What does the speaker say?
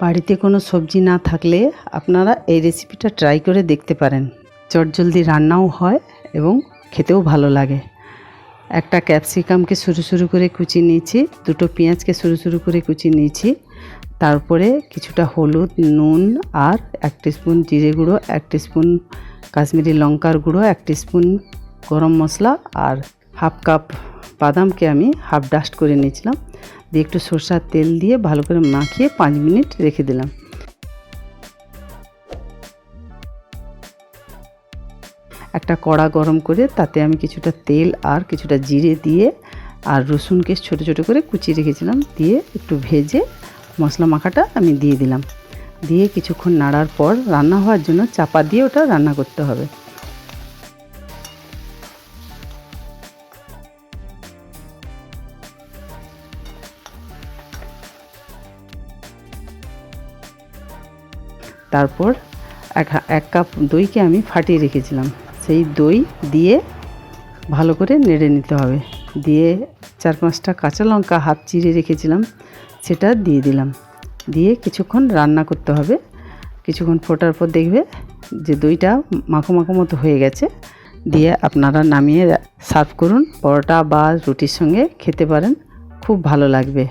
বাড়িতে কোনো সবজি না থাকলে আপনারা এই রেসিপিটা ট্রাই করে দেখতে পারেন। চটজলদি রান্নাও হয় এবং খেতেও ভালো লাগে। একটা ক্যাপসিকামকে সরু সরু করে কুচিয়ে নিয়েছি, দুটো পেঁয়াজকে সরু সরু করে কুচিয়ে নিয়েছি। তারপরে কিছুটা হলুদ, নুন আর 1 টিস্পুন জিরে গুঁড়ো, 1 টিস্পুন কাশ্মীরি লঙ্কার গুঁড়ো, 1 টিস্পুন গরম মশলা আর হাফ কাপ বাদামকে আমি হাফ ডাস্ট করে নিয়েছিলাম। দিয়ে একটু সরষার তেল দিয়ে ভালো করে মাখিয়ে 5 মিনিট রেখে দিলাম। একটা কড়া গরম করে তাতে আমি কিছুটা তেল আর কিছুটা জিরে দিয়ে আর রসুনকে ছোট ছোট করে কুচিয়ে রেখেছিলাম দিয়ে একটু ভেজে মশলা মাখাটা আমি দিয়ে দিলাম। দিয়ে কিছুক্ষণ নাড়ার পর রান্না হওয়ার জন্য চাপা দিয়ে ওটা রান্না করতে হবে। তারপর এক কাপ দইকে আমি ফাটিয়ে রেখেছিলাম, সেই দই দিয়ে ভালো করে নেড়ে নিতে হবে। দিয়ে 4-5টা কাঁচা লঙ্কা হাফ চিড়ে রেখেছিলাম সেটা দিয়ে দিলাম। দিয়ে কিছুক্ষণ রান্না করতে হবে। কিছুক্ষণ ফোটার পর দেখবে যে দইটা মাখো মাখো মতো হয়ে গেছে। দিয়ে আপনারা নামিয়ে সার্ভ করুন। পরোটা বা রুটির সঙ্গে খেতে পারেন, খুব ভালো লাগবে।